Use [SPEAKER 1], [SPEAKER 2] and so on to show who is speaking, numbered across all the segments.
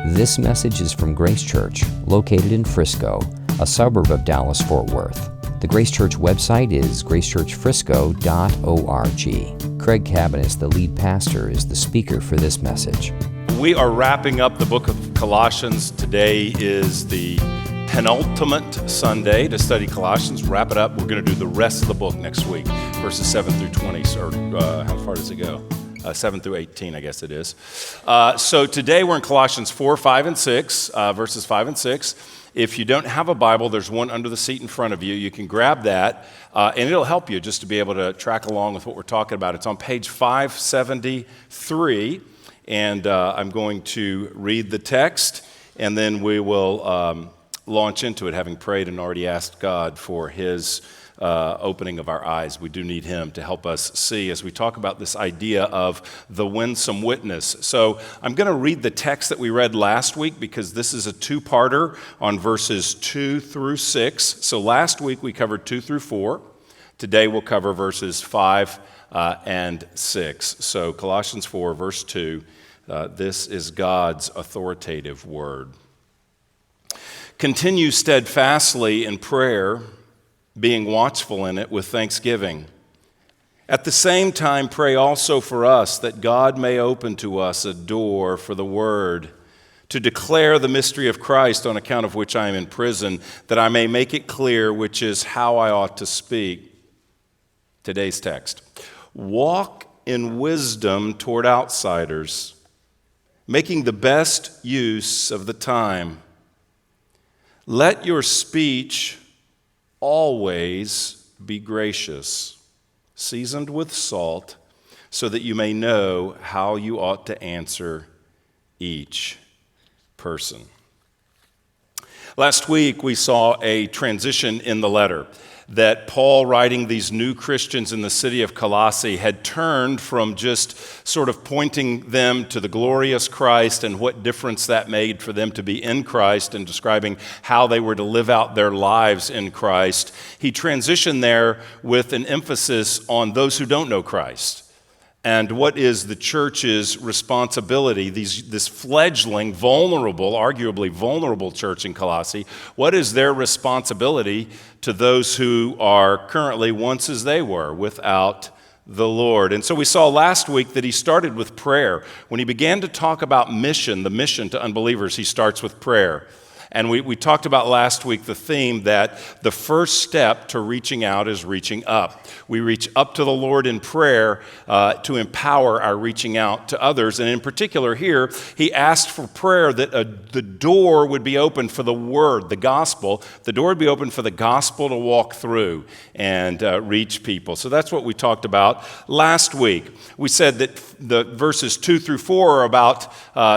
[SPEAKER 1] This message is from Grace Church, located in Frisco, a suburb of Dallas-Fort Worth. The Grace Church website is gracechurchfrisco.org. Craig Cabanis, the lead pastor, is the speaker for this message.
[SPEAKER 2] We are wrapping up the book of Colossians. Today is the penultimate Sunday to study Colossians. Wrap it up. We're going to do the rest of the book next week, verses 7 through 20. Or how far does it go? 7 through 18, I guess it is. So today we're in Colossians 4, 5, and 6, verses 5 and 6. If you don't have a Bible, there's one under the seat in front of you. You can grab that, and it'll help you just to be able to track along with what we're talking about. It's on page 573, and I'm going to read the text, and then we will launch into it, having prayed and already asked God for His opening of our eyes. We do need Him to help us see as we talk about this idea of the Winsome Witness. So I'm going to read the text that we read last week because this is a two-parter on verses 2 through 6. So last week we covered 2 through 4. Today we'll cover verses 5 and 6. So Colossians 4, verse 2, this is God's authoritative word. Continue steadfastly in prayer, being watchful in it with thanksgiving. At the same time, pray also for us that God may open to us a door for the word, to declare the mystery of Christ, on account of which I am in prison, that I may make it clear which is how I ought to speak. Today's text. Walk in wisdom toward outsiders, making the best use of the time. Let your speech always be gracious, seasoned with salt, so that you may know how you ought to answer each person. Last week, we saw a transition in the letter that Paul, writing these new Christians in the city of Colossae, had turned from just sort of pointing them to the glorious Christ and what difference that made for them to be in Christ and describing how they were to live out their lives in Christ. He transitioned there with an emphasis on those who don't know Christ. And what is the church's responsibility, this fledgling, vulnerable, arguably vulnerable church in Colossae, what is their responsibility to those who are currently, once as they were, without the Lord? And so we saw last week that he started with prayer. When he began to talk about mission, the mission to unbelievers, he starts with prayer. And we talked about last week the theme that the first step to reaching out is reaching up. We reach up to the Lord in prayer to empower our reaching out to others. And in particular here, he asked for prayer that the door would be open for the word, the gospel. The door would be open for the gospel to walk through and reach people. So that's what we talked about last week. We said that the verses 2 through 4 are about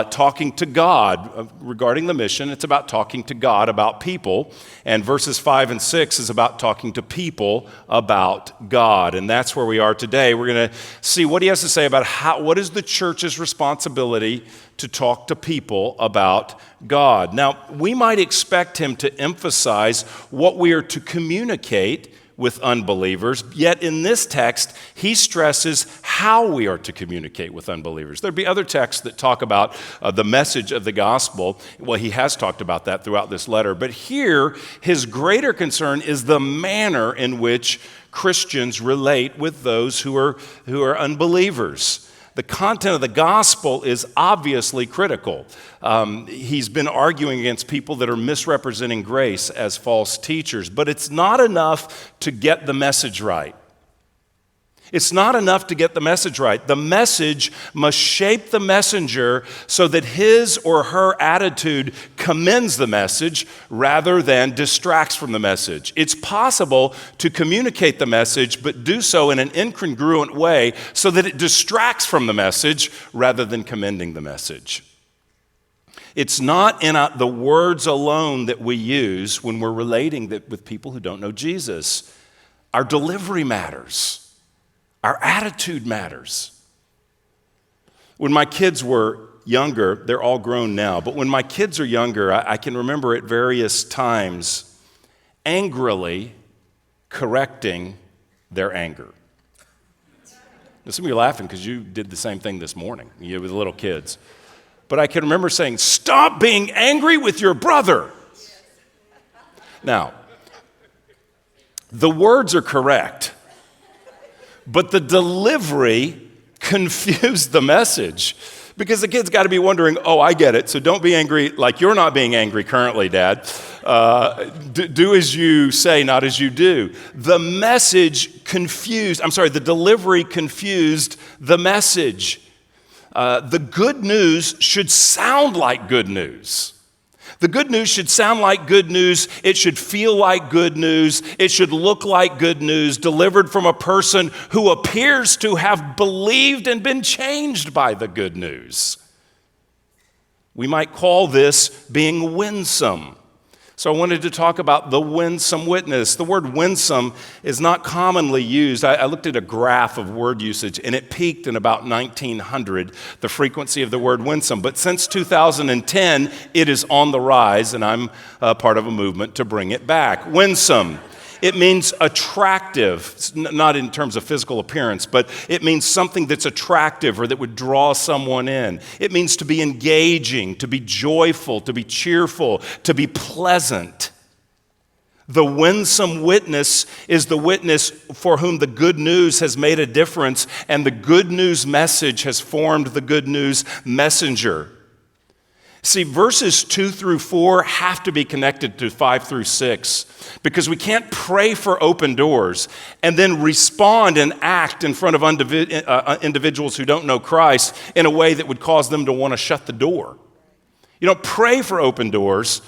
[SPEAKER 2] talking to God regarding the mission. It's about talking to God about people. And verses 5 and 6 is about talking to people about God. And that's where we are today. We're going to see what he has to say about what is the church's responsibility to talk to people about God. Now, we might expect him to emphasize what we are to communicate with unbelievers, yet in this text, he stresses how we are to communicate with unbelievers. There'd be other texts that talk about the message of the gospel. Well, he has talked about that throughout this letter, but here, his greater concern is the manner in which Christians relate with those who are unbelievers. The content of the gospel is obviously critical. He's been arguing against people that are misrepresenting grace as false teachers, but it's not enough to get the message right. It's not enough to get the message right. The message must shape the messenger so that his or her attitude commends the message rather than distracts from the message. It's possible to communicate the message, but do so in an incongruent way so that it distracts from the message rather than commending the message. It's not in the words alone that we use when we're relating with people who don't know Jesus. Our delivery matters. Our attitude matters. When my kids were younger, they're all grown now, but when my kids are younger, I can remember at various times angrily correcting their anger. Now, some of you are laughing because you did the same thing this morning with the little kids. But I can remember saying, "Stop being angry with your brother." Now, the words are correct, but the delivery confused the message. Because the kid's got to be wondering, "Oh, I get it, so don't be angry like you're not being angry currently, Dad. Do as you say, not as you do." The delivery confused the message. The good news should sound like good news. The good news should sound like good news. It should feel like good news. It should look like good news delivered from a person who appears to have believed and been changed by the good news. We might call this being winsome. So I wanted to talk about the winsome witness. The word winsome is not commonly used. I looked at a graph of word usage, and it peaked in about 1900, the frequency of the word winsome. But since 2010, it is on the rise, and I'm part of a movement to bring it back. Winsome. It means attractive, not in terms of physical appearance, but it means something that's attractive or that would draw someone in. It means to be engaging, to be joyful, to be cheerful, to be pleasant. The winsome witness is the witness for whom the good news has made a difference, and the good news message has formed the good news messenger. See, verses 2 through 4 have to be connected to 5 through 6 because we can't pray for open doors and then respond and act in front of individuals who don't know Christ in a way that would cause them to want to shut the door. You don't pray for open doors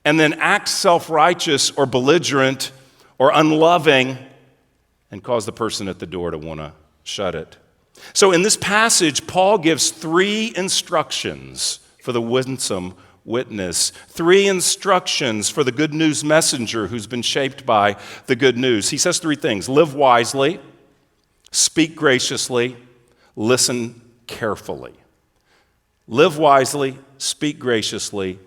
[SPEAKER 2] and then act self-righteous or belligerent or unloving and cause the person at the door to want to shut it. So in this passage, Paul gives 3 instructions for the winsome witness. 3 instructions for the good news messenger who's been shaped by the good news. He says 3 things: live wisely, speak graciously, listen carefully. Live wisely, speak graciously,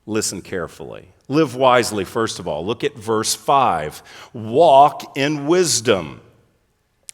[SPEAKER 2] listen carefully. Live wisely, first of all. Look at verse 5. Walk in wisdom.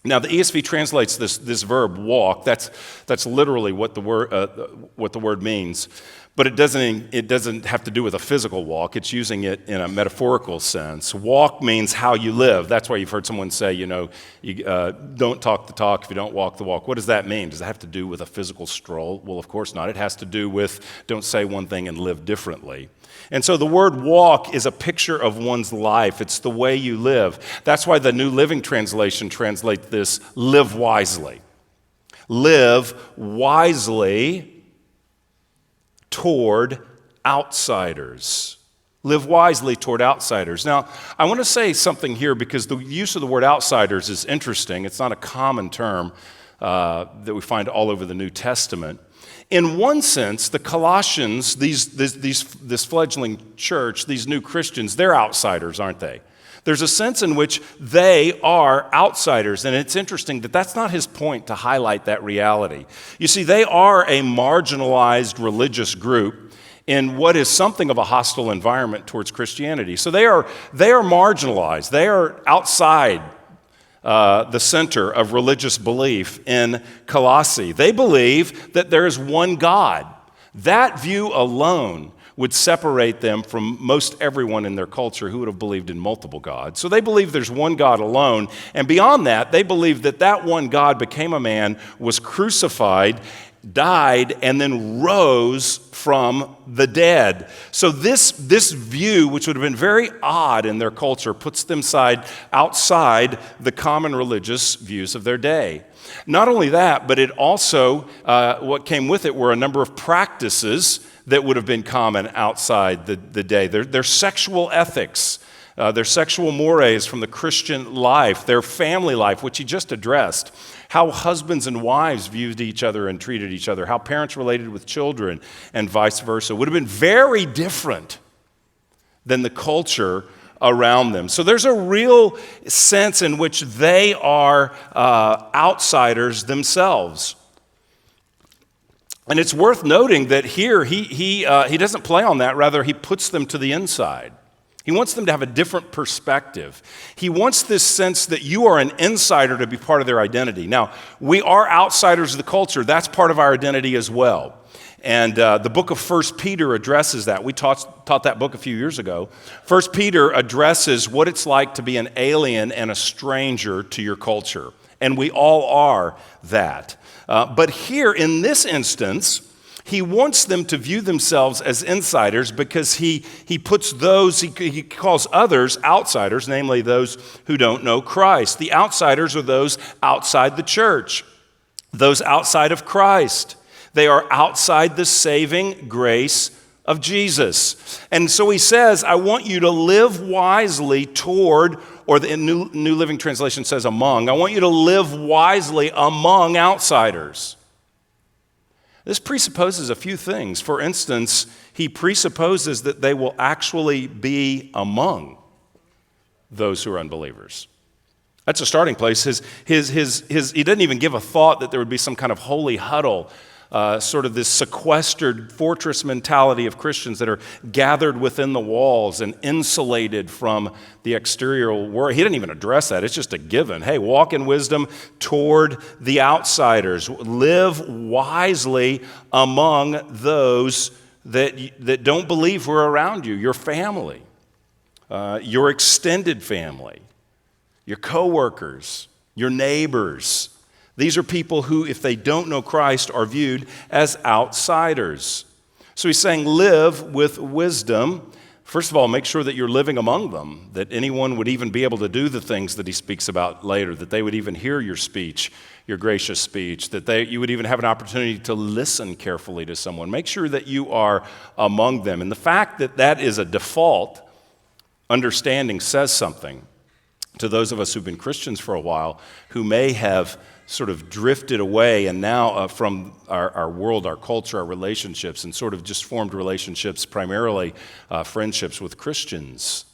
[SPEAKER 2] Now, the ESV translates this verb walk. That's literally what the word means, but it doesn't have to do with a physical walk. It's using it in a metaphorical sense. Walk means how you live. That's why you've heard someone say, you don't talk the talk if you don't walk the walk. What does that mean? Does it have to do with a physical stroll? Well, of course not. It has to do with don't say one thing and live differently. And so the word walk is a picture of one's life. It's the way you live. That's why the New Living Translation translates this, live wisely. Live wisely toward outsiders. Live wisely toward outsiders. Now, I want to say something here because the use of the word outsiders is interesting. It's not a common term that we find all over the New Testament. In one sense, the Colossians, this fledgling church, these new Christians, they're outsiders, aren't they? There's a sense in which they are outsiders, and it's interesting that that's not his point to highlight that reality. You see, they are a marginalized religious group in what is something of a hostile environment towards Christianity. So they are marginalized. They are outside the center of religious belief in Colossae. They believe that there is one God. That view alone would separate them from most everyone in their culture who would have believed in multiple gods. So they believe there's one God alone, and beyond that, they believe that one God became a man, was crucified, died, and then rose from the dead. So this view, which would have been very odd in their culture, puts them outside the common religious views of their day. Not only that, but it also, what came with it were a number of practices that would have been common outside the day. Their sexual ethics, their sexual mores from the Christian life, their family life, which he just addressed, how husbands and wives viewed each other and treated each other, how parents related with children, and vice versa, would have been very different than the culture around them. So there's a real sense in which they are outsiders themselves. And it's worth noting that here he doesn't play on that, rather he puts them to the inside. He wants them to have a different perspective. He wants this sense that you are an insider to be part of their identity. Now, we are outsiders of the culture. That's part of our identity as well. And the book of 1 Peter addresses that. We taught that book a few years ago. 1 Peter addresses what it's like to be an alien and a stranger to your culture. And we all are that. But here, in this instance, he wants them to view themselves as insiders because he puts those, he calls others outsiders, namely those who don't know Christ. The outsiders are those outside the church, those outside of Christ. They are outside the saving grace of Jesus. And so he says, I want you to live wisely toward, or the New Living Translation says among, I want you to live wisely among outsiders. This presupposes a few things. For instance, he presupposes that they will actually be among those who are unbelievers. That's a starting place. He didn't even give a thought that there would be some kind of holy huddle, sort of this sequestered fortress mentality of Christians that are gathered within the walls and insulated from the exterior world. He didn't even address that. It's just a given. Hey, walk in wisdom toward the outsiders. Live wisely among those that don't believe who are around you, your family, your extended family, your coworkers, your neighbors. These are people who, if they don't know Christ, are viewed as outsiders. So he's saying live with wisdom. First of all, make sure that you're living among them, that anyone would even be able to do the things that he speaks about later, that they would even hear your speech, your gracious speech, that you would even have an opportunity to listen carefully to someone. Make sure that you are among them. And the fact that that is a default understanding says something to those of us who've been Christians for a while, who may have sort of drifted away and now from our world, our culture, our relationships, and sort of just formed relationships, primarily friendships with Christians.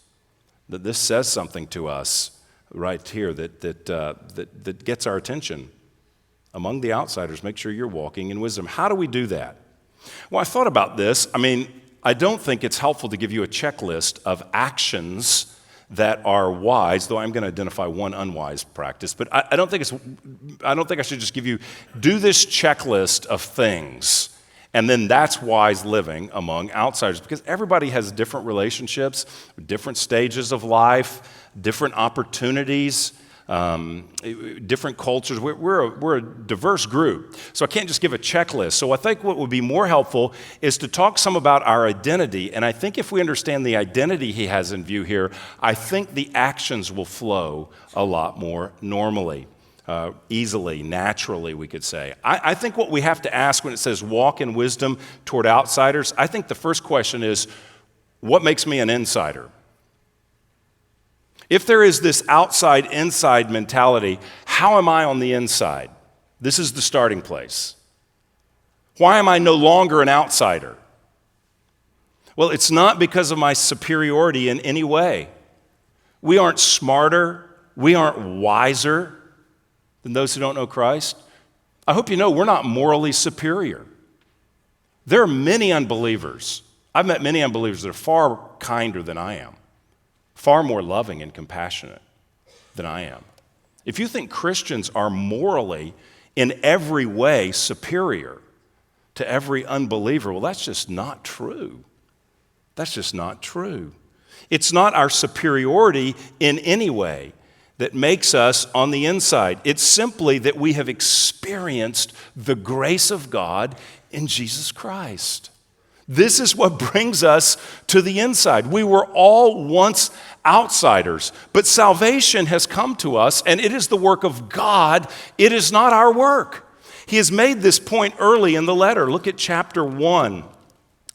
[SPEAKER 2] That this says something to us right here that gets our attention. Among the outsiders, make sure you're walking in wisdom. How do we do that? Well, I thought about this. I don't think it's helpful to give you a checklist of actions that are wise, though I'm going to identify one unwise practice. But I don't think I should just give you, do this checklist of things, and then that's wise living among outsiders, because everybody has different relationships, different stages of life, different opportunities, different cultures. We're a diverse group, so I can't just give a checklist. So I think what would be more helpful is to talk some about our identity, and I think if we understand the identity he has in view here, I think the actions will flow a lot more normally, easily, naturally, we could say. I think what we have to ask when it says walk in wisdom toward outsiders, I think the first question is, what makes me an insider? If there is this outside-inside mentality, how am I on the inside? This is the starting place. Why am I no longer an outsider? Well, it's not because of my superiority in any way. We aren't smarter, we aren't wiser than those who don't know Christ. I hope you know we're not morally superior. There are many unbelievers. I've met many unbelievers that are far kinder than I am. Far more loving and compassionate than I am. If you think Christians are morally, in every way, superior to every unbeliever, well, that's just not true. That's just not true. It's not our superiority in any way that makes us on the inside. It's simply that we have experienced the grace of God in Jesus Christ. This is what brings us to the inside. We were all once outsiders, but salvation has come to us, and it is the work of God. It is not our work. He has made this point early in the letter. Look at chapter 1.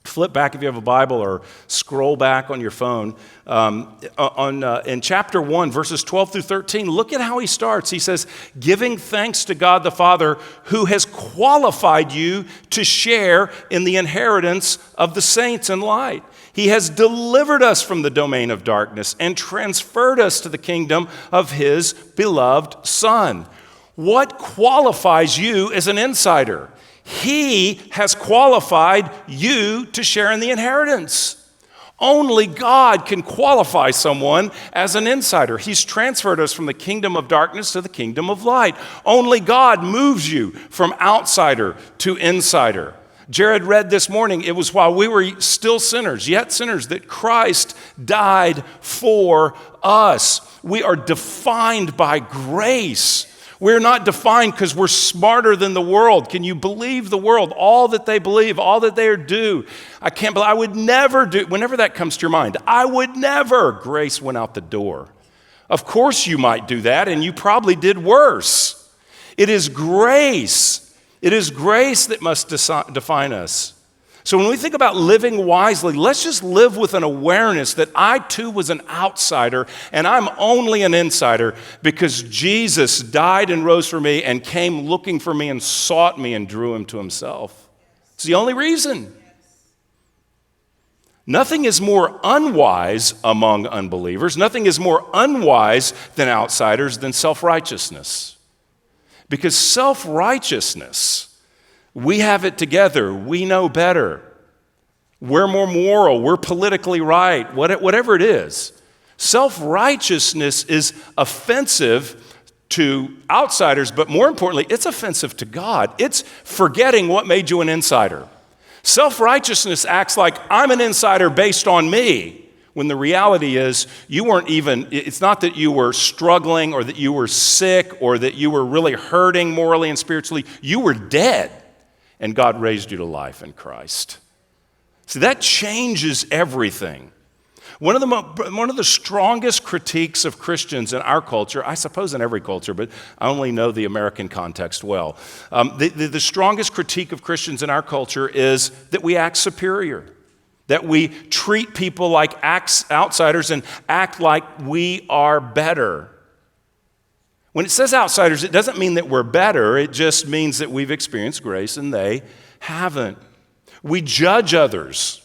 [SPEAKER 2] Flip back if you have a Bible, or scroll back on your phone. In chapter 1, verses 12 through 13, look at how he starts. He says, giving thanks to God the Father, who has qualified you to share in the inheritance of the saints in light. He has delivered us from the domain of darkness and transferred us to the kingdom of his beloved Son. What qualifies you as an insider? He has qualified you to share in the inheritance. Only God can qualify someone as an insider. He's transferred us from the kingdom of darkness to the kingdom of light. Only God moves you from outsider to insider. Jared read this morning, it was while we were still sinners, yet sinners, that Christ died for us. We are defined by grace. We're not defined because we're smarter than the world. Can you believe the world? All that they believe, all that they do. I would never do, whenever that comes to your mind, I would never. Grace went out the door. Of course you might do that, and you probably did worse. It is grace. It is grace that must define us. So when we think about living wisely, let's just live with an awareness that I too was an outsider and I'm only an insider because Jesus died and rose for me and came looking for me and sought me and drew him to himself. It's the only reason. Nothing is more unwise among unbelievers. Nothing is more unwise than outsiders than self-righteousness. Because self-righteousness, we have it together. We know better. We're more moral. We're politically right. Whatever it is. Self-righteousness is offensive to outsiders, but more importantly, it's offensive to God. It's forgetting what made you an insider. Self-righteousness acts like I'm an insider based on me. When the reality is, it's not that you were struggling or that you were sick or that you were really hurting morally and spiritually. You were dead, and God raised you to life in Christ. See, that changes everything. One of the strongest critiques of Christians in our culture, I suppose in every culture, but I only know the American context well. The strongest critique of Christians in our culture is that we act superior. That we treat people like outsiders and act like we are better. When it says outsiders, it doesn't mean that we're better. It just means that we've experienced grace and they haven't. We judge others.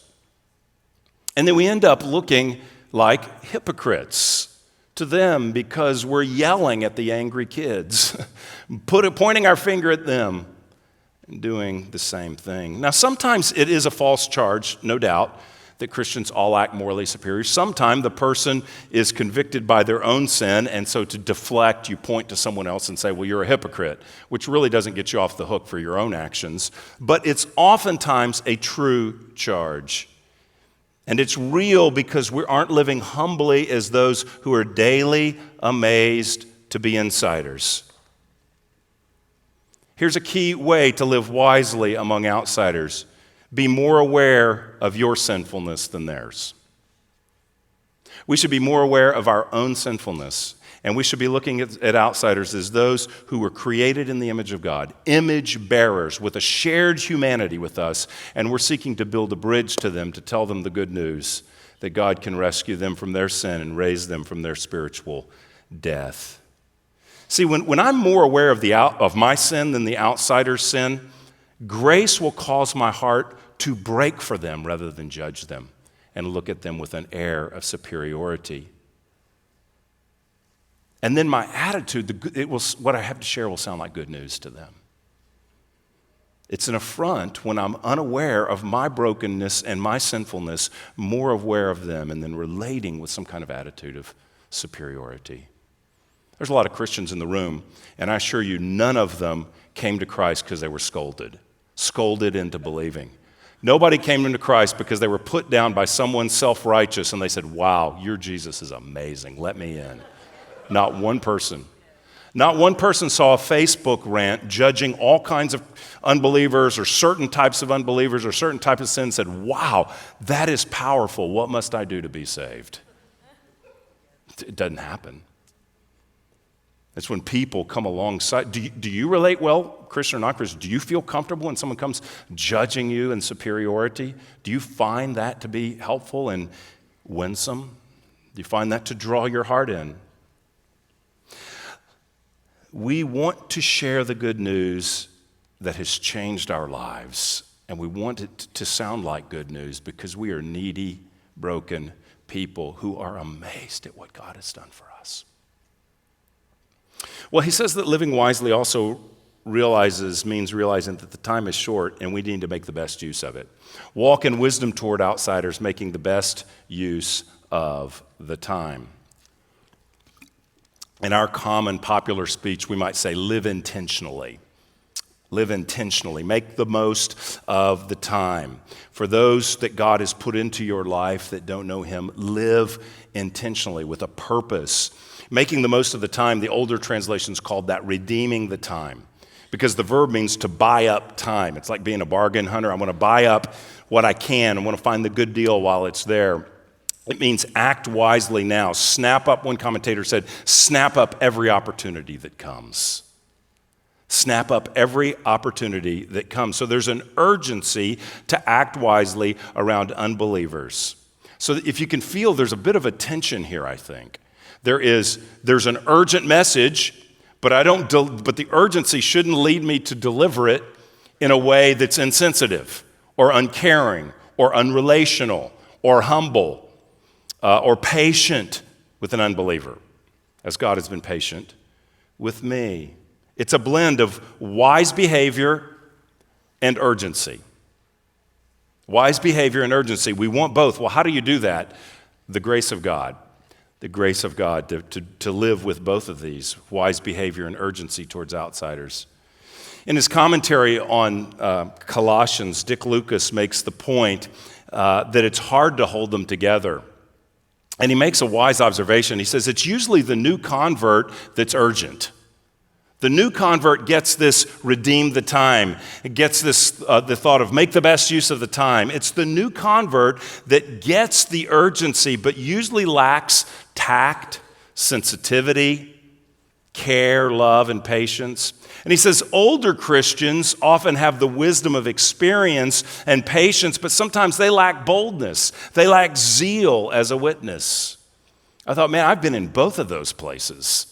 [SPEAKER 2] And then we end up looking like hypocrites to them because we're yelling at the angry kids, pointing our finger at them. Doing the same thing. Now, sometimes it is a false charge, no doubt, that Christians all act morally superior. Sometimes the person is convicted by their own sin, and so to deflect, you point to someone else and say, well, you're a hypocrite, which really doesn't get you off the hook for your own actions. But it's oftentimes a true charge. And it's real because we aren't living humbly as those who are daily amazed to be insiders. Here's a key way to live wisely among outsiders. Be more aware of your sinfulness than theirs. We should be more aware of our own sinfulness, and we should be looking at outsiders as those who were created in the image of God, image bearers with a shared humanity with us, and we're seeking to build a bridge to them to tell them the good news that God can rescue them from their sin and raise them from their spiritual death. See, when I'm more aware of my sin than the outsider's sin, grace will cause my heart to break for them rather than judge them and look at them with an air of superiority. And then my attitude, what I have to share will sound like good news to them. It's an affront when I'm unaware of my brokenness and my sinfulness, more aware of them, and then relating with some kind of attitude of superiority. There's a lot of Christians in the room, and I assure you none of them came to Christ because they were scolded into believing. Nobody came into Christ because they were put down by someone self-righteous and they said, wow, your Jesus is amazing, let me in. Not one person. Not one person saw a Facebook rant judging all kinds of unbelievers or certain types of unbelievers or certain types of sin and said, wow, that is powerful. What must I do to be saved? It doesn't happen. It's when people come alongside. Do you relate well, Christian or not Christian? Do you feel comfortable when someone comes judging you in superiority? Do you find that to be helpful and winsome? Do you find that to draw your heart in? We want to share the good news that has changed our lives, and we want it to sound like good news because we are needy, broken people who are amazed at what God has done for us. Well, he says that living wisely also means realizing that the time is short and we need to make the best use of it. Walk in wisdom toward outsiders, making the best use of the time. In our common popular speech, we might say live intentionally. Live intentionally. Make the most of the time. For those that God has put into your life that don't know him, live intentionally with a purpose. Making the most of the time, the older translations called that redeeming the time, because the verb means to buy up time. It's like being a bargain hunter. I want to buy up what I can. I want to find the good deal while it's there. It means act wisely now. Snap up, one commentator said, snap up every opportunity that comes. Snap up every opportunity that comes. So there's an urgency to act wisely around unbelievers. So if you can feel, there's a bit of a tension here, I think. There's an urgent message, but but the urgency shouldn't lead me to deliver it in a way that's insensitive or uncaring or unrelational or humble or patient with an unbeliever, as God has been patient with me. It's a blend of wise behavior and urgency. Wise behavior and urgency. We want both. Well, how do you do that? The grace of God. The grace of God to live with both of these, wise behavior and urgency towards outsiders. In his commentary on Colossians, Dick Lucas makes the point that it's hard to hold them together. And he makes a wise observation. He says it's usually the new convert that's urgent. The new convert gets this redeem the time. It gets this the thought of make the best use of the time. It's the new convert that gets the urgency but usually lacks tact, sensitivity, care, love, and patience. And he says older Christians often have the wisdom of experience and patience, but sometimes they lack boldness. They lack zeal as a witness. I thought, man, I've been in both of those places.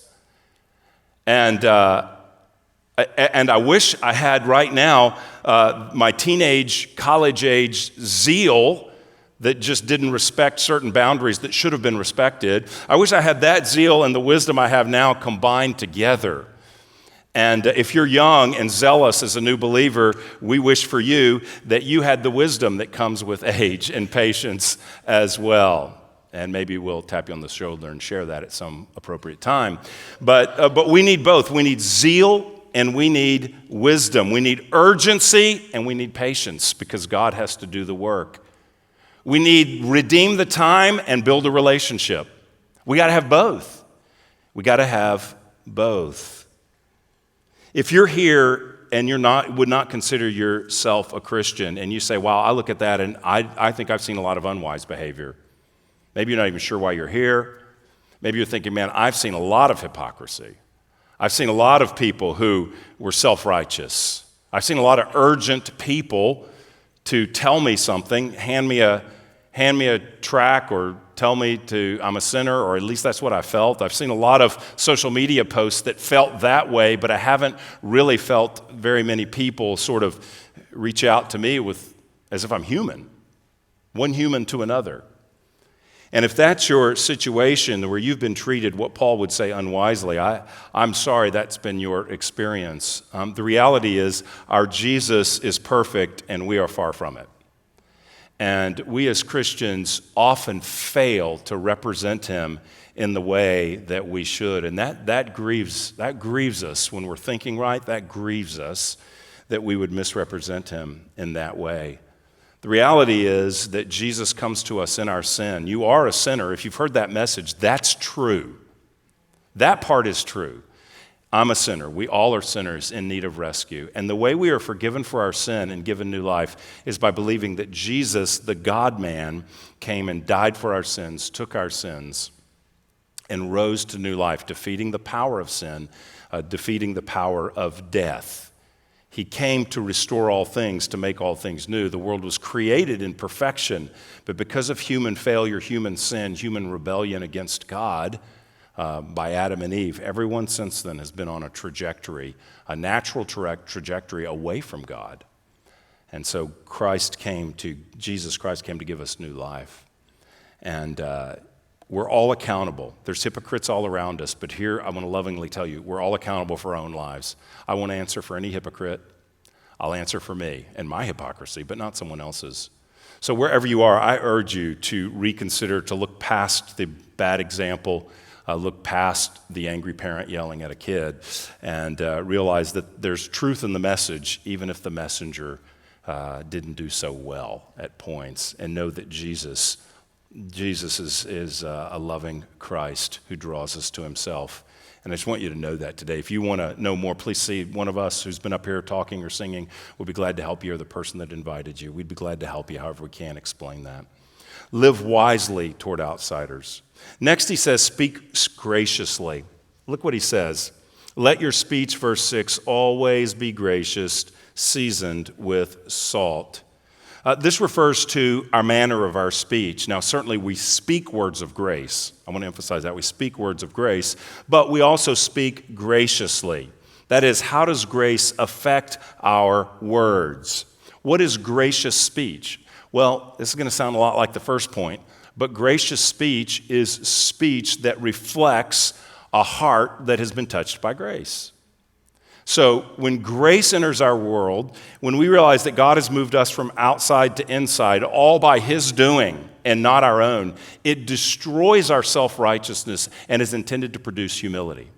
[SPEAKER 2] And I wish I had right now my teenage, college-age zeal that just didn't respect certain boundaries that should have been respected. I wish I had that zeal and the wisdom I have now combined together. And if you're young and zealous as a new believer, we wish for you that you had the wisdom that comes with age and patience as well. And maybe we'll tap you on the shoulder and share that at some appropriate time. But we need both. We need zeal and we need wisdom. We need urgency and we need patience because God has to do the work. We need redeem the time and build a relationship. We got to have both. We got to have both. If you're here and would not consider yourself a Christian and you say, wow, I look at that and I think I've seen a lot of unwise behavior. Maybe you're not even sure why you're here. Maybe you're thinking, man, I've seen a lot of hypocrisy. I've seen a lot of people who were self-righteous. I've seen a lot of urgent people to tell me something, hand me a tract or tell me I'm a sinner, or at least that's what I felt. I've seen a lot of social media posts that felt that way, but I haven't really felt very many people sort of reach out to me as if I'm human, one human to another. And if that's your situation where you've been treated what Paul would say unwisely, I'm sorry that's been your experience. The reality is our Jesus is perfect and we are far from it. And we as Christians often fail to represent him in the way that we should. And that grieves us when we're thinking right. That grieves us that we would misrepresent him in that way. The reality is that Jesus comes to us in our sin. You are a sinner. If you've heard that message, that's true. That part is true. I'm a sinner. We all are sinners in need of rescue. And the way we are forgiven for our sin and given new life is by believing that Jesus, the God-man, came and died for our sins, took our sins, and rose to new life, defeating the power of sin, defeating the power of death. He came to restore all things, to make all things new. The world was created in perfection, but because of human failure, human sin, human rebellion against God by Adam and Eve, everyone since then has been on a trajectory, a natural trajectory away from God. And so Jesus Christ came to give us new life. And we're all accountable. There's hypocrites all around us, but here I want to lovingly tell you, we're all accountable for our own lives. I won't answer for any hypocrite. I'll answer for me and my hypocrisy, but not someone else's. So wherever you are, I urge you to reconsider, to look past the bad example look past the angry parent yelling at a kid and realize that there's truth in the message, even if the messenger didn't do so well at points, and know that Jesus is a loving Christ who draws us to himself. And I just want you to know that today. If you want to know more, please see one of us who's been up here talking or singing. We'll be glad to help you, or the person that invited you. We'd be glad to help you however we can explain that. Live wisely toward outsiders. Next, he says, speak graciously. Look what he says. Let your speech, verse 6, always be gracious, seasoned with salt. This refers to our manner of our speech. Now, certainly we speak words of grace. I want to emphasize that. We speak words of grace, but we also speak graciously. That is, how does grace affect our words? What is gracious speech? Well, this is going to sound a lot like the first point, but gracious speech is speech that reflects a heart that has been touched by grace. So when grace enters our world, when we realize that God has moved us from outside to inside, all by his doing and not our own, it destroys our self-righteousness and is intended to produce humility.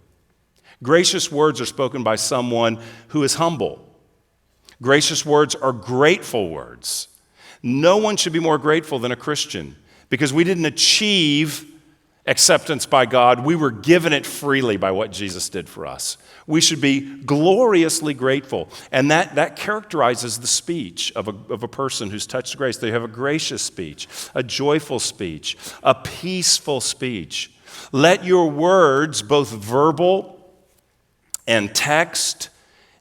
[SPEAKER 2] Gracious words are spoken by someone who is humble. Gracious words are grateful words. No one should be more grateful than a Christian, because we didn't achieve acceptance by God. We were given it freely by what Jesus did for us. We should be gloriously grateful. And that characterizes the speech of a person who's touched grace. They have a gracious speech, a joyful speech, a peaceful speech. Let your words, both verbal and text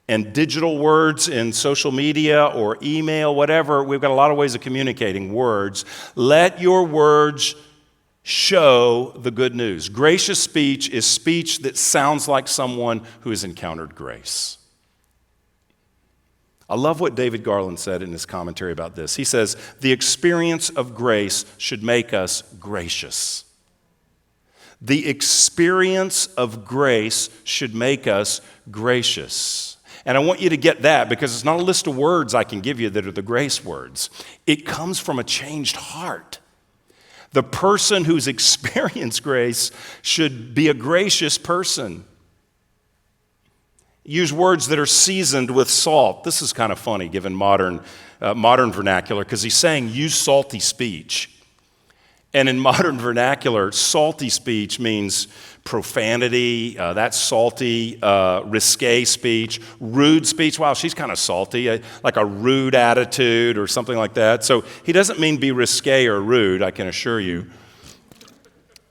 [SPEAKER 2] and digital words in social media or email, whatever, we've got a lot of ways of communicating words. Let your words show the good news. Gracious speech is speech that sounds like someone who has encountered grace. I love what David Garland said in his commentary about this. He says, the experience of grace should make us gracious. The experience of grace should make us gracious. And I want you to get that, because it's not a list of words I can give you that are the grace words. It comes from a changed heart. The person who's experienced grace should be a gracious person. Use words that are seasoned with salt. This is kind of funny given modern vernacular, because he's saying use salty speech. And in modern vernacular, salty speech means profanity, that's salty, risque speech, rude speech. Wow, she's kind of salty, like a rude attitude or something like that. So he doesn't mean be risque or rude, I can assure you.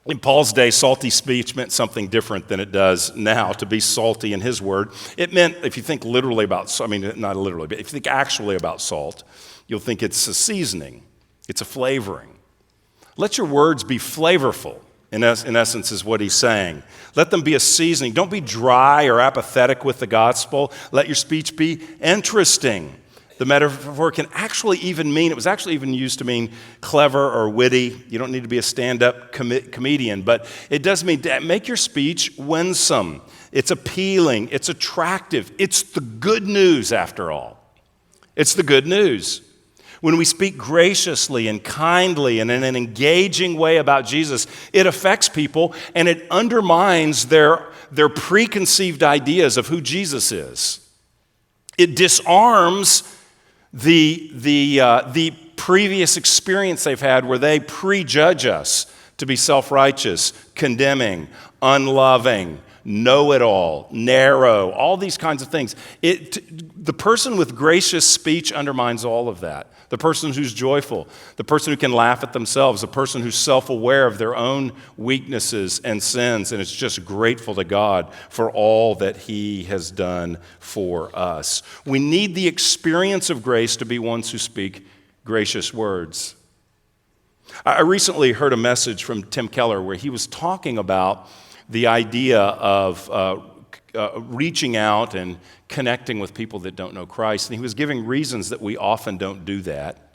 [SPEAKER 2] In Paul's day, salty speech meant something different than it does now. To be salty in his word, it meant, if you think literally about, I mean, not literally, but if you think actually about salt, you'll think it's a seasoning, it's a flavoring. Let your words be flavorful, in essence, is what he's saying. Let them be a seasoning. Don't be dry or apathetic with the gospel. Let your speech be interesting. The metaphor can actually even mean, it was actually even used to mean clever or witty. You don't need to be a stand-up comedian, but it does mean make your speech winsome. It's appealing. It's attractive. It's the good news, after all. It's the good news. When we speak graciously and kindly and in an engaging way about Jesus, it affects people and it undermines their preconceived ideas of who Jesus is. It disarms the previous experience they've had where they prejudge us to be self-righteous, condemning, unloving, know-it-all, narrow, all these kinds of things. The person with gracious speech undermines all of that. The person who's joyful, the person who can laugh at themselves, the person who's self-aware of their own weaknesses and sins, and is just grateful to God for all that he has done for us. We need the experience of grace to be ones who speak gracious words. I recently heard a message from Tim Keller where he was talking about the idea of reaching out and connecting with people that don't know Christ. And he was giving reasons that we often don't do that.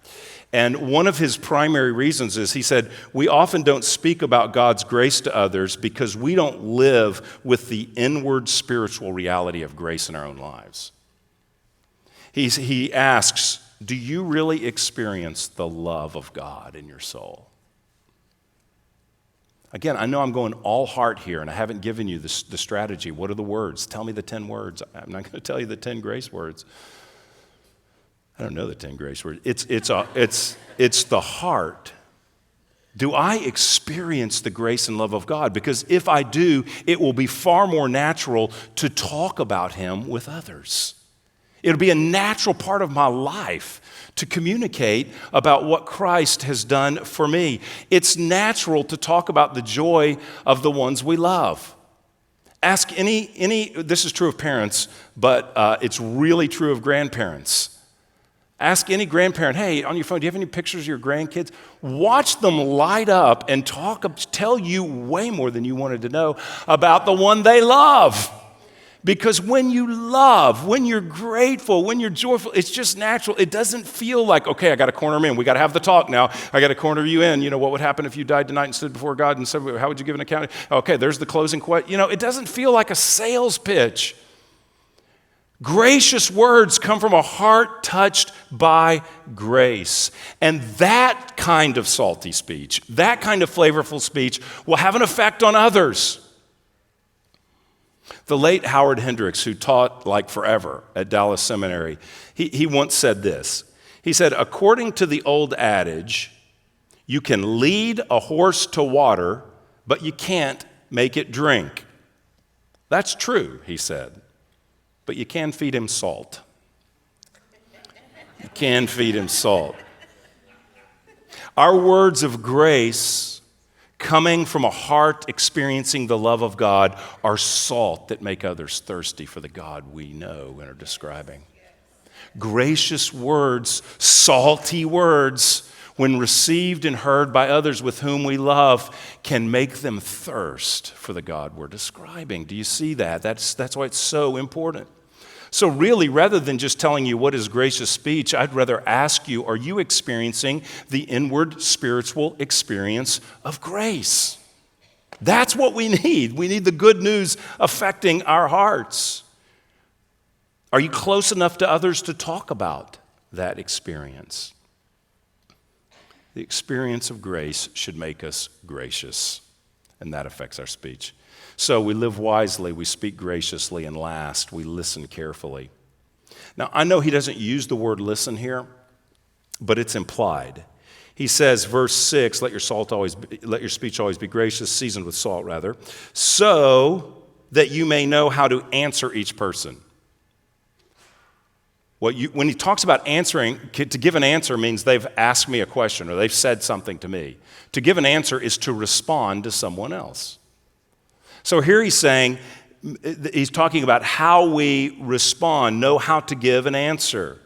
[SPEAKER 2] And one of his primary reasons is, he said, we often don't speak about God's grace to others because we don't live with the inward spiritual reality of grace in our own lives. He asks, do you really experience the love of God in your soul? Again, I know I'm going all heart here, and I haven't given you the strategy. What are the words? Tell me the 10 words. I'm not going to tell you the 10 grace words. I don't know the 10 grace words. It's the heart. Do I experience the grace and love of God? Because if I do, it will be far more natural to talk about Him with others. It'll be a natural part of my life to communicate about what Christ has done for me. It's natural to talk about the joy of the ones we love. Ask any this is true of parents, but it's really true of grandparents. Ask any grandparent, hey, on your phone, do you have any pictures of your grandkids? Watch them light up and tell you way more than you wanted to know about the one they love. Because when you love, when you're grateful, when you're joyful, it's just natural. It doesn't feel like, okay, I got to corner him in. We got to have the talk now. I got to corner you in. You know, what would happen if you died tonight and stood before God and said, how would you give an account? Okay, there's the closing question. You know, it doesn't feel like a sales pitch. Gracious words come from a heart touched by grace. And that kind of salty speech, that kind of flavorful speech will have an effect on others. The late Howard Hendricks, who taught like forever at Dallas Seminary, he once said this. He said, according to the old adage, you can lead a horse to water, but you can't make it drink. That's true, he said, but you can feed him salt. You can feed him salt. Our words of grace coming from a heart experiencing the love of God are salt that make others thirsty for the God we know and are describing. Gracious words, salty words, when received and heard by others with whom we love, can make them thirst for the God we're describing. Do you see that? That's why it's so important. So really, rather than just telling you what is gracious speech, I'd rather ask you, are you experiencing the inward spiritual experience of grace? That's what we need. We need the good news affecting our hearts. Are you close enough to others to talk about that experience? The experience of grace should make us gracious, and that affects our speech. So we live wisely, we speak graciously, and last, we listen carefully. Now, I know he doesn't use the word listen here, but it's implied. He says, verse 6, let your speech always be gracious, seasoned with salt, rather, so that you may know how to answer each person. When he talks about answering, to give an answer means they've asked me a question or they've said something to me. To give an answer is to respond to someone else. So here he's talking about how we respond, know how to give an answer.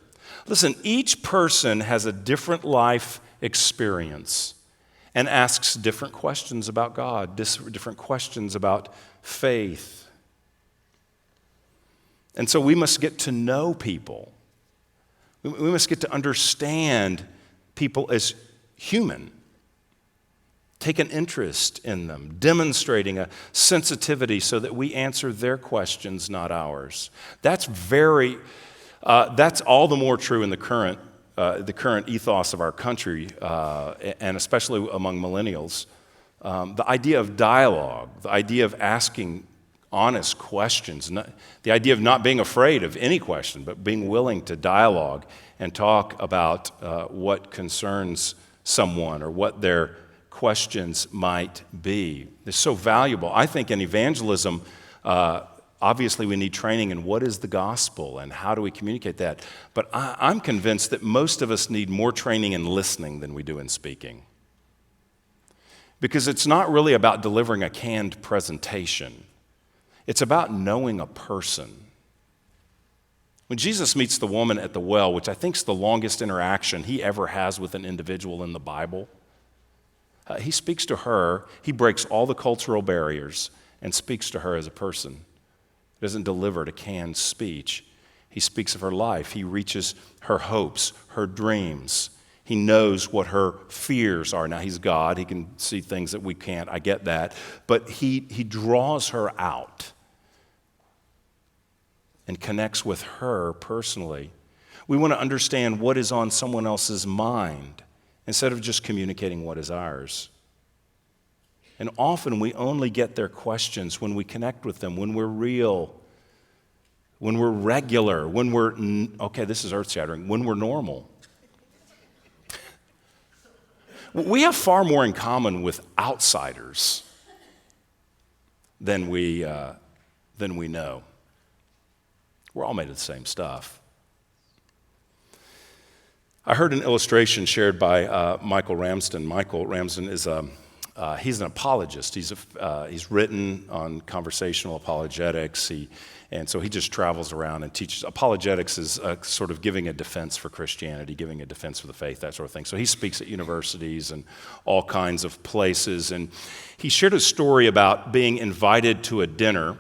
[SPEAKER 2] Listen, each person has a different life experience and asks different questions about God, different questions about faith. And so we must get to know people. We must get to understand people as human. Take an interest in them, demonstrating a sensitivity so that we answer their questions, not ours. That's all the more true in the current ethos of our country, and especially among millennials. The idea of dialogue, the idea of asking honest questions, the idea of not being afraid of any question, but being willing to dialogue and talk about what concerns someone or what their questions might be. It's so valuable. I think in evangelism, obviously we need training in what is the gospel and how do we communicate that. But I'm convinced that most of us need more training in listening than we do in speaking. Because it's not really about delivering a canned presentation. It's about knowing a person. When Jesus meets the woman at the well, which I think is the longest interaction he ever has with an individual in the Bible, he speaks to her, he breaks all the cultural barriers and speaks to her as a person. He doesn't deliver a canned speech. He speaks of her life. He reaches her hopes, her dreams. He knows what her fears are. Now, he's God. He can see things that we can't. I get that. But he draws her out and connects with her personally. We want to understand what is on someone else's mind instead of just communicating what is ours. And often we only get their questions when we connect with them, when we're real, when we're regular, when we're, okay, this is earth-shattering, when we're normal. We have far more in common with outsiders than we know. We're all made of the same stuff. I heard an illustration shared by Michael Ramsden. Michael Ramsden is he's an apologist. He's written on conversational apologetics. And so he just travels around and teaches. Apologetics is sort of giving a defense for Christianity, giving a defense for the faith, that sort of thing. So he speaks at universities and all kinds of places. And he shared a story about being invited to a dinner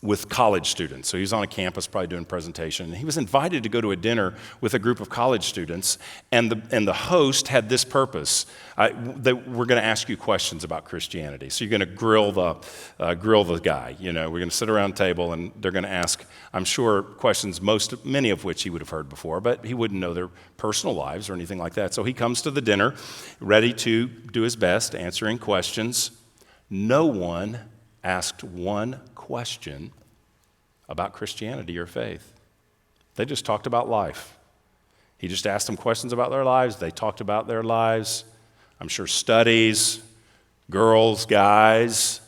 [SPEAKER 2] with college students. So he was on a campus probably doing a presentation. And he was invited to go to a dinner with a group of college students. And the host had this purpose. We're going to ask you questions about Christianity. So you're going to grill the guy. You know, we're going to sit around a table and they're going to ask, I'm sure, questions, many of which he would have heard before, but he wouldn't know their personal lives or anything like that. So he comes to the dinner ready to do his best, answering questions. No one asked one question about Christianity or faith. They just talked about life. He just asked them questions about their lives. They talked about their lives. I'm sure studies, girls, guys,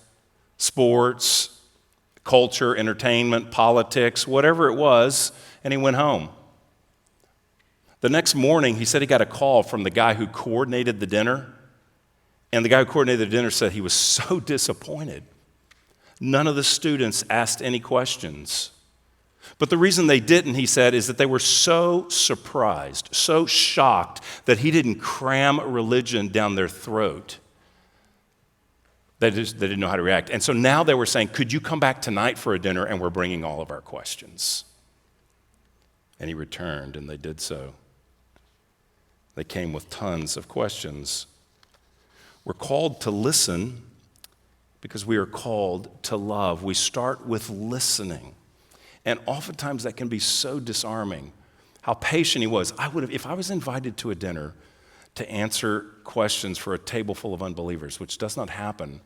[SPEAKER 2] sports, culture, entertainment, politics, whatever it was, and he went home. The next morning, he said he got a call from the guy who coordinated the dinner, and the guy who coordinated the dinner said he was so disappointed. None of the students asked any questions. But the reason they didn't, he said, is that they were so surprised, so shocked that he didn't cram religion down their throat. They didn't know how to react. And so now they were saying, could you come back tonight for a dinner, and we're bringing all of our questions. And he returned, and they did so. They came with tons of questions. We're called to listen because we are called to love. We start with listening. And oftentimes that can be so disarming. How patient he was. If I was invited to a dinner to answer questions for a table full of unbelievers, which does not happen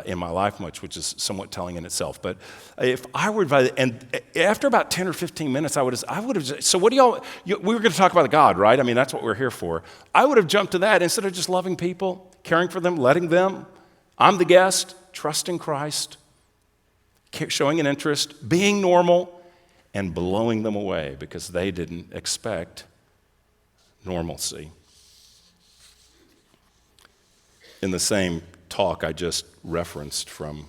[SPEAKER 2] in my life much, which is somewhat telling in itself. But if I were invited, and after about 10 or 15 minutes, I would have, so what do we were going to talk about God, right? I mean, that's what we're here for. I would have jumped to that instead of just loving people, caring for them, letting them. I'm the guest, trusting Christ, showing an interest, being normal, and blowing them away because they didn't expect normalcy. In the same talk I just referenced from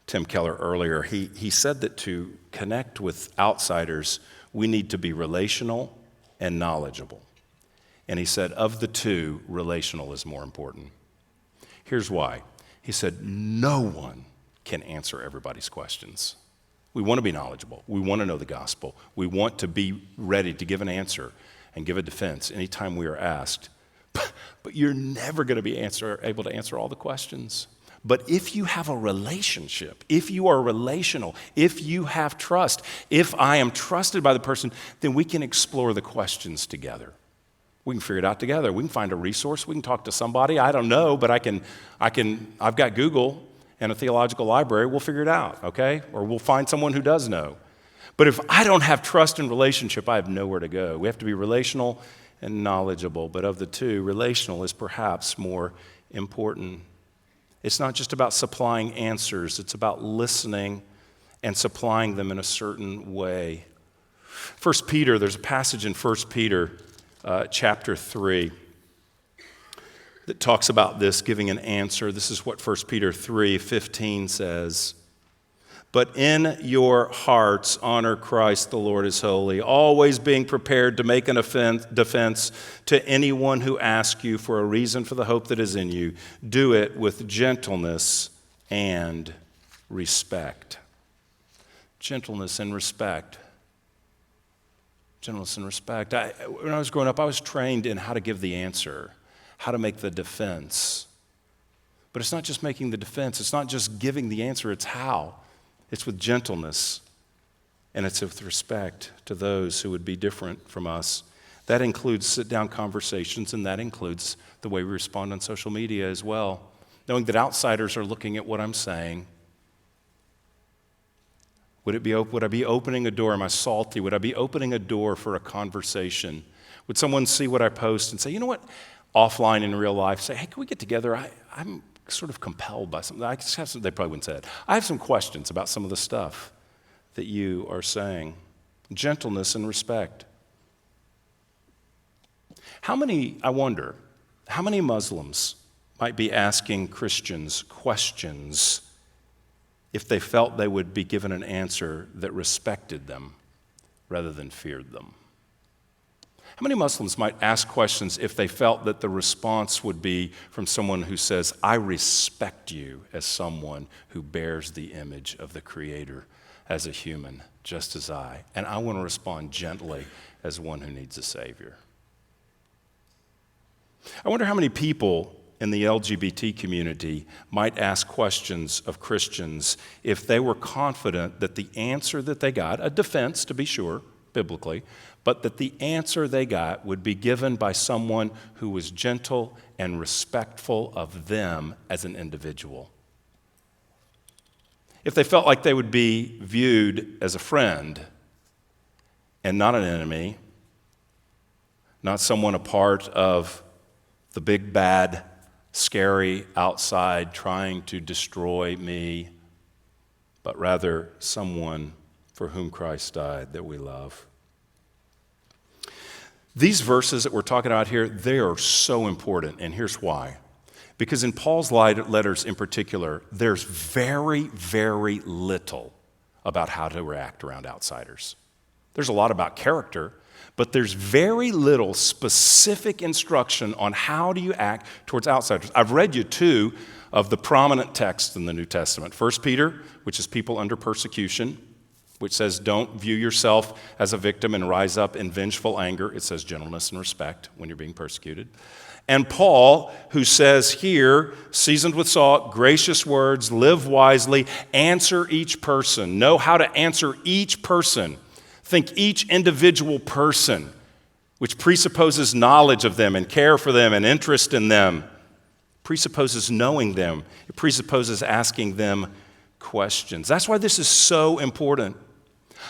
[SPEAKER 2] Tim Keller earlier, he said that to connect with outsiders, we need to be relational and knowledgeable. And he said, of the two, relational is more important. Here's why. He said, no one can answer everybody's questions. We want to be knowledgeable. We want to know the gospel. We want to be ready to give an answer and give a defense anytime we are asked. But you're never going to be able to answer all the questions. But if you have a relationship, if you are relational, if you have trust, if I am trusted by the person, then we can explore the questions together. We can figure it out together. We can find a resource. We can talk to somebody. I don't know, but I've got Google and a theological library. We'll figure it out, okay? Or we'll find someone who does know. But if I don't have trust and relationship, I have nowhere to go. We have to be relational and knowledgeable. But of the two, relational is perhaps more important. It's not just about supplying answers. It's about listening and supplying them in a certain way. 1 Peter, there's a passage in 1 Peter chapter 3 that talks about this, giving an answer. This is what 1 Peter 3:15 says. But in your hearts honor Christ the Lord as holy, always being prepared to make an defense to anyone who asks you for a reason for the hope that is in you. Do it with gentleness and respect. Gentleness and respect. Gentleness and respect. When I was growing up, I was trained in how to give the answer, how to make the defense. But it's not just making the defense. It's not just giving the answer. It's how. It's with gentleness, and it's with respect to those who would be different from us. That includes sit-down conversations, and that includes the way we respond on social media as well. knowing that outsiders are looking at what I'm saying? Would I be opening a door? Am I salty? Would I be opening a door for a conversation? Would someone see what I post and say, you know what, offline in real life, say, hey, can we get together? I'm sort of compelled by something. I just have some, they probably wouldn't say it. I have some questions about some of the stuff that you are saying. Gentleness and respect. I wonder, how many Muslims might be asking Christians questions if they felt they would be given an answer that respected them rather than feared them? How many Muslims might ask questions if they felt that the response would be from someone who says, I respect you as someone who bears the image of the Creator as a human, just as I, and I want to respond gently as one who needs a Savior? I wonder how many people in the LGBT community might ask questions of Christians if they were confident that the answer that they got, a defense to be sure, biblically, but that the answer they got would be given by someone who was gentle and respectful of them as an individual. If they felt like they would be viewed as a friend and not an enemy, not someone a part of the big bad scary outside trying to destroy me, but rather someone for whom Christ died that we love. These verses that we're talking about here, they are so important, and here's why. Because in Paul's letters in particular, there's very, very little about how to react around outsiders. There's a lot about character, but there's very little specific instruction on how do you act towards outsiders. I've read you two of the prominent texts in the New Testament. 1 Peter, which is people under persecution, which says don't view yourself as a victim and rise up in vengeful anger. It says gentleness and respect when you're being persecuted. And Paul, who says here, seasoned with salt, gracious words, live wisely, answer each person. Know how to answer each person. Think each individual person, which presupposes knowledge of them and care for them and interest in them, presupposes knowing them. It presupposes asking them questions. That's why this is so important.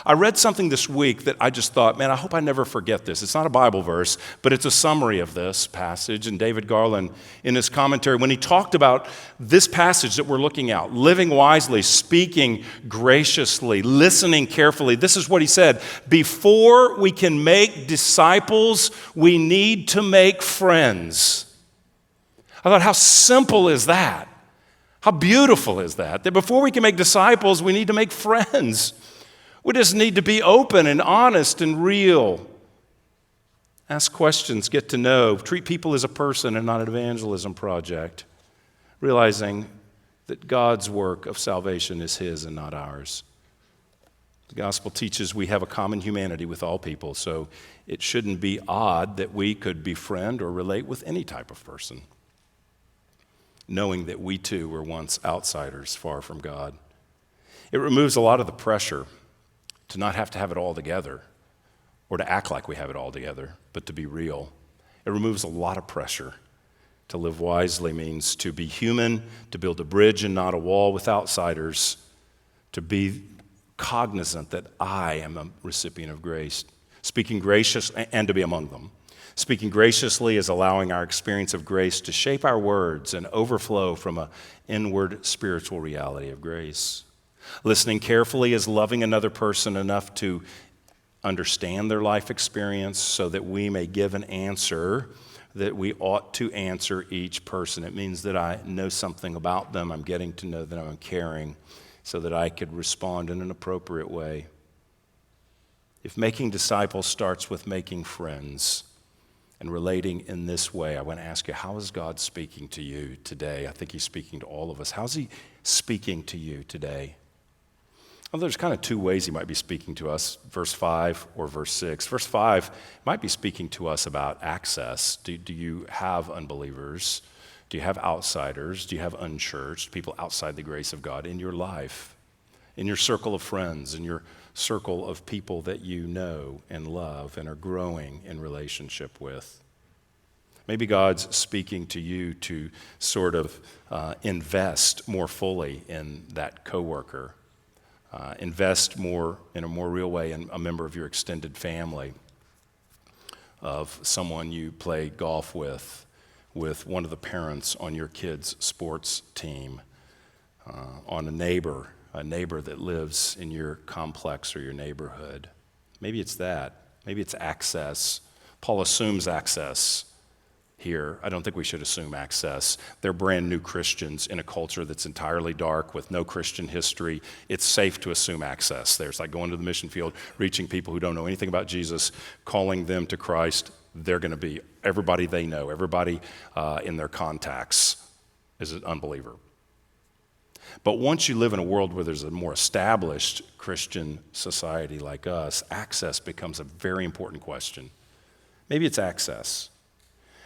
[SPEAKER 2] I read something this week that I just thought, man, I hope I never forget this. It's not a Bible verse, but it's a summary of this passage. And David Garland, in his commentary, when he talked about this passage that we're looking at, living wisely, speaking graciously, listening carefully, this is what he said: before we can make disciples, we need to make friends. I thought, how simple is that? How beautiful is that? That before we can make disciples, we need to make friends. We just need to be open and honest and real. Ask questions, get to know, treat people as a person and not an evangelism project, realizing that God's work of salvation is His and not ours. The gospel teaches we have a common humanity with all people, so it shouldn't be odd that we could befriend or relate with any type of person, knowing that we too were once outsiders far from God. It removes a lot of the pressure to not have to have it all together or to act like we have it all together, but to be real. It removes a lot of pressure. To live wisely means to be human, to build a bridge and not a wall with outsiders, to be cognizant that I am a recipient of grace, speaking gracious, and to be among them. Speaking graciously is allowing our experience of grace to shape our words and overflow from an inward spiritual reality of grace. Listening carefully is loving another person enough to understand their life experience so that we may give an answer that we ought to answer each person. It means that I know something about them. I'm getting to know them. I'm caring so that I could respond in an appropriate way. If making disciples starts with making friends and relating in this way, I want to ask you, how is God speaking to you today? I think He's speaking to all of us. How's He speaking to you today? Well, there's kind of two ways He might be speaking to us, verse 5 or verse 6. Verse 5 might be speaking to us about access. Do you have unbelievers? Do you have outsiders? Do you have unchurched, people outside the grace of God in your life, in your circle of friends, in your circle of people that you know and love and are growing in relationship with? Maybe God's speaking to you to sort of invest more fully in that coworker. Invest more in a more real way in a member of your extended family, of someone you play golf with one of the parents on your kid's sports team, on a neighbor that lives in your complex or your neighborhood. Maybe it's that. Maybe it's access. Paul assumes access here. I don't think we should assume access. They're brand new Christians in a culture that's entirely dark with no Christian history. It's safe to assume access. There's like going to the mission field, reaching people who don't know anything about Jesus, calling them to Christ. They're going to be everybody they know, everybody in their contacts is an unbeliever. But once you live in a world where there's a more established Christian society like us, access becomes a very important question. Maybe it's access.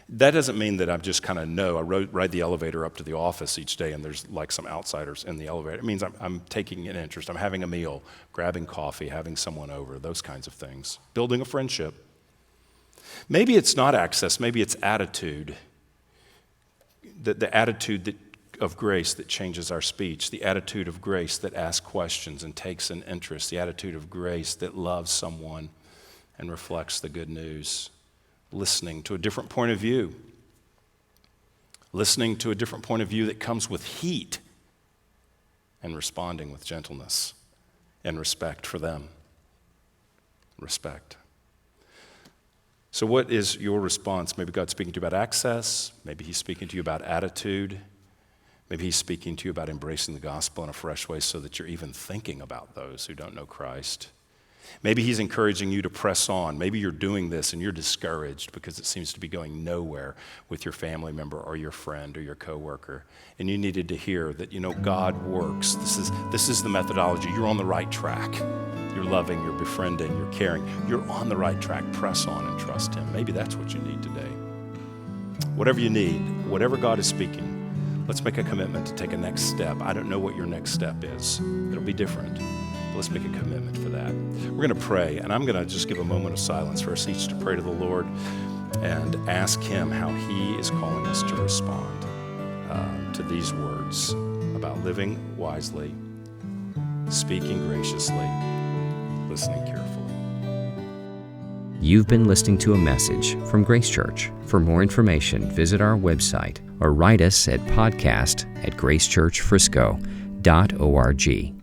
[SPEAKER 2] That doesn't mean that I'm just kind of I ride the elevator up to the office each day and there's like some outsiders in the elevator. It means I'm taking an interest. I'm having a meal, grabbing coffee, having someone over, those kinds of things. Building a friendship. Maybe it's not access. Maybe it's attitude. The attitude of grace that changes our speech. The attitude of grace that asks questions and takes an interest. The attitude of grace that loves someone and reflects the good news. Listening to a different point of view. Listening to a different point of view that comes with heat and responding with gentleness and respect for them. Respect. So what is your response? Maybe God's speaking to you about access. Maybe he's speaking to you about attitude. Maybe he's speaking to you about embracing the gospel in a fresh way so that you're even thinking about those who don't know Christ. Maybe he's encouraging you to press on. Maybe you're doing this and you're discouraged because it seems to be going nowhere with your family member or your friend or your coworker. And you needed to hear that, God works. This is the methodology. You're on the right track. You're loving, you're befriending, you're caring. You're on the right track. Press on and trust him. Maybe that's what you need today. Whatever you need, whatever God is speaking, let's make a commitment to take a next step. I don't know what your next step is. It'll be different. Let's make a commitment for that. We're going to pray, and I'm going to just give a moment of silence for us each to pray to the Lord and ask him how he is calling us to respond to these words about living wisely, speaking graciously, listening carefully.
[SPEAKER 1] You've been listening to a message from Grace Church. For more information, visit our website or write us at podcast@gracechurchfrisco.org.